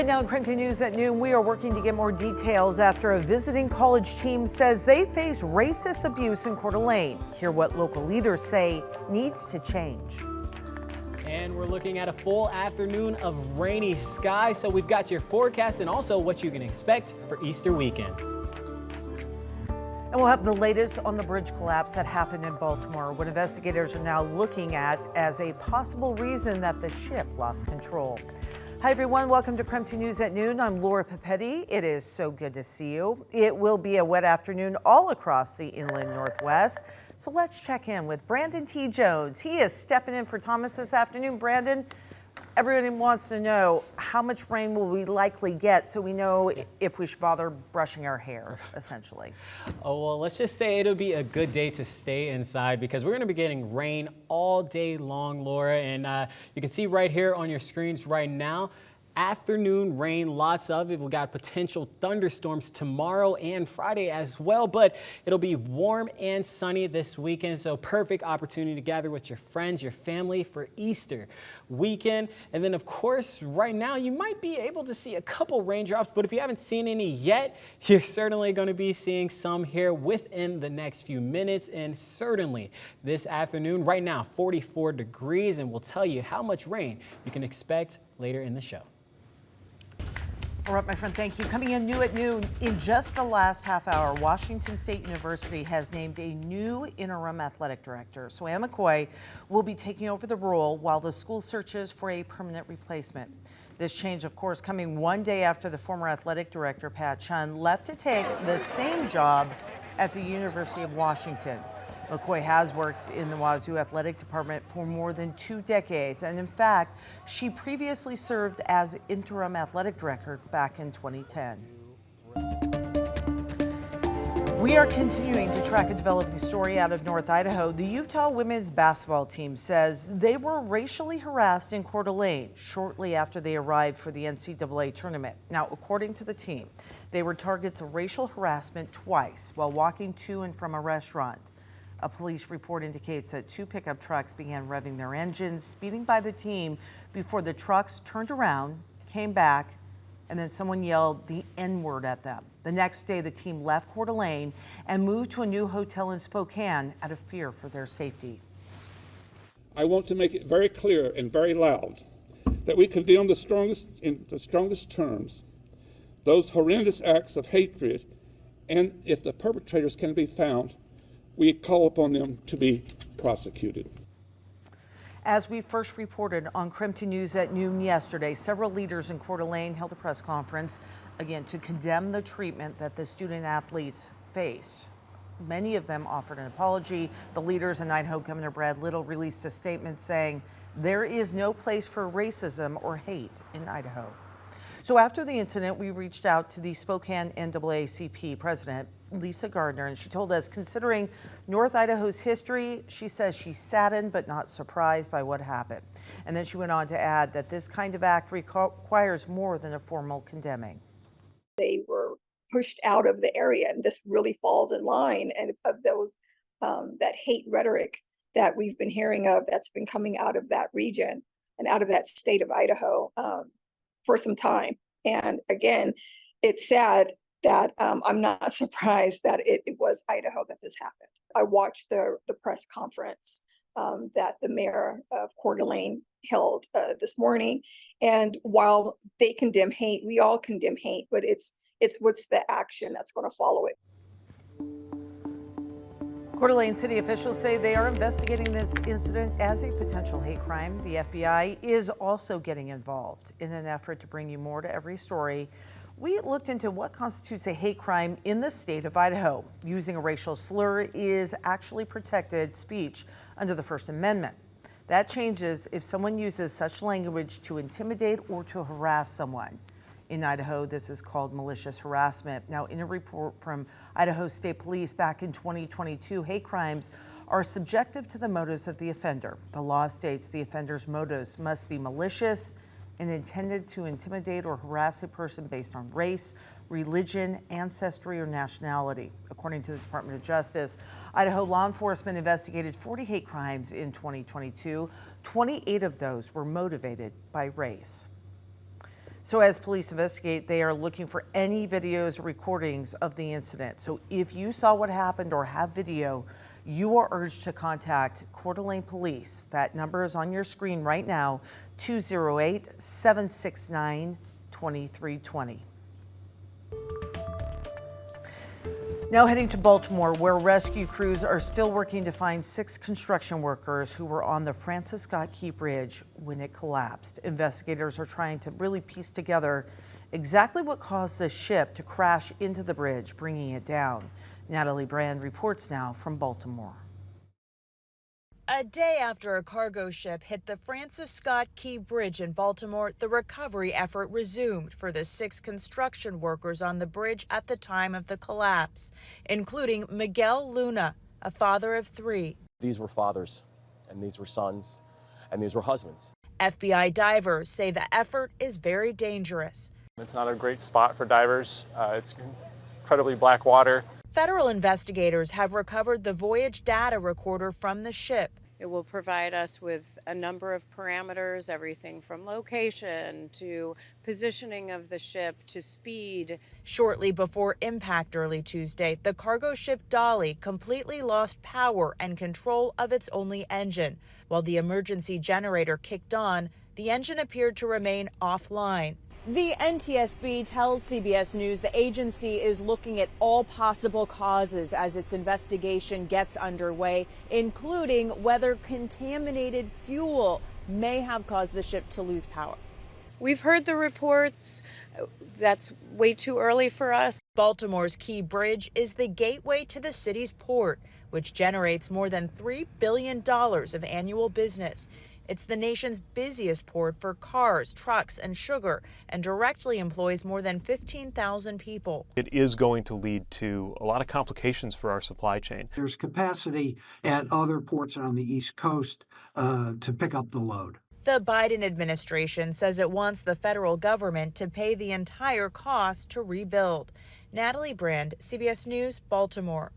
Right now in KREM News at noon, we are working to get more details after a visiting college team says they face racist abuse in Coeur d'Alene. Hear what local leaders say needs to change. And we're looking at a full afternoon of rainy skies, so we've got your forecast and also what you can expect for Easter weekend. And we'll have the latest on the bridge collapse that happened in Baltimore, what investigators are now looking at as a possible reason that the ship lost control. Hi everyone, welcome to KREM News at noon. I'm Laura Papetti. It is so good to see you. It will be a wet afternoon all across the inland Northwest. So let's check in with Brandon T. Jones. He is stepping in for Thomas this afternoon. Brandon, everyone wants to know how much rain will we likely get so we know if we should bother brushing our hair, essentially. Oh, well, let's just say it'll be a good day to stay inside because we're going to be getting rain all day long, Laura. And you can see right here on your screens right now, afternoon rain, lots of it. We've got potential thunderstorms tomorrow and Friday as well, but it'll be warm and sunny this weekend. So perfect opportunity to gather with your friends, your family for Easter weekend. And then of course, right now you might be able to see a couple raindrops, but if you haven't seen any yet, you're certainly going to be seeing some here within the next few minutes. And certainly this afternoon, right now, 44 degrees, and we'll tell you how much rain you can expect later in the show. All right, my friend, thank you. Coming in new at noon, in just the last half hour, Washington State University has named a new interim athletic director. So Ann McCoy will be taking over the role while the school searches for a permanent replacement. This change, of course, coming one day after the former athletic director, Pat Chun, left to take the same job at the University of Washington. McCoy has worked in the Wazoo Athletic Department for more than 2 decades, and in fact, she previously served as interim athletic director back in 2010. We are continuing to track a developing story out of North Idaho. The Utah women's basketball team says they were racially harassed in Coeur d'Alene shortly after they arrived for the NCAA tournament. Now, according to the team, they were targets of racial harassment twice while walking to and from a restaurant. A police report indicates that 2 pickup trucks began revving their engines, speeding by the team before the trucks turned around, came back, and then someone yelled the N-word at them. The next day, the team left Coeur d'Alene and moved to a new hotel in Spokane out of fear for their safety. I want to make it very clear and very loud that we condemn in the strongest terms those horrendous acts of hatred, and if the perpetrators can be found, we call upon them to be prosecuted. As we first reported on KREM News at noon yesterday, several leaders in Coeur d'Alene held a press conference, again, to condemn the treatment that the student athletes faced. Many of them offered an apology. The leaders and Idaho Governor Brad Little released a statement saying there is no place for racism or hate in Idaho. So after the incident, we reached out to the Spokane NAACP president, Lisa Gardner, and she told us, considering North Idaho's history, she says she's saddened but not surprised by what happened. And then she went on to add that this kind of act requires more than a formal condemning. They were pushed out of the area, and this really falls in line and of those that hate rhetoric that we've been hearing of that's been coming out of that region and out of that state of Idaho for some time. And again, it's sad that I'm not surprised that it was Idaho that this happened. I watched the press conference that the mayor of Coeur d'Alene held this morning. And while they condemn hate, we all condemn hate, but it's what's the action that's going to follow it. Coeur d'Alene city officials say they are investigating this incident as a potential hate crime. The FBI is also getting involved in an effort to bring you more to every story. We looked into what constitutes a hate crime in the state of Idaho. Using a racial slur is actually protected speech under the First Amendment. That changes if someone uses such language to intimidate or to harass someone. In Idaho, this is called malicious harassment. Now, in a report from Idaho State Police back in 2022, hate crimes are subjective to the motives of the offender. The law states the offender's motives must be malicious and intended to intimidate or harass a person based on race, religion, ancestry, or nationality. According to the Department of Justice, Idaho law enforcement investigated 40 hate crimes in 2022. 28 of those were motivated by race. So as police investigate, they are looking for any videos or recordings of the incident. So if you saw what happened or have video, you are urged to contact Coeur d'Alene Police. That number is on your screen right now, 208-769-2320. Now heading to Baltimore, where rescue crews are still working to find 6 construction workers who were on the Francis Scott Key Bridge when it collapsed. Investigators are trying to really piece together exactly what caused the ship to crash into the bridge, bringing it down. Natalie Brand reports now from Baltimore. A day after a cargo ship hit the Francis Scott Key Bridge in Baltimore, the recovery effort resumed for the 6 construction workers on the bridge at the time of the collapse, including Miguel Luna, a father of 3. These were fathers, and these were sons, and these were husbands. FBI divers say the effort is very dangerous. It's not a great spot for divers. It's incredibly black water. Federal investigators have recovered the voyage data recorder from the ship. It will provide us with a number of parameters, everything from location to positioning of the ship to speed. Shortly before impact early Tuesday, the cargo ship Dolly completely lost power and control of its only engine. While the emergency generator kicked on, the engine appeared to remain offline. The NTSB tells CBS News the agency is looking at all possible causes as its investigation gets underway, including whether contaminated fuel may have caused the ship to lose power. We've heard the reports. That's way too early for us. Baltimore's Key Bridge is the gateway to the city's port, which generates more than $3 billion of annual business. It's the nation's busiest port for cars, trucks, and sugar, and directly employs more than 15,000 people. It is going to lead to a lot of complications for our supply chain. There's capacity at other ports on the East Coast to pick up the load. The Biden administration says it wants the federal government to pay the entire cost to rebuild. Natalie Brand, CBS News, Baltimore.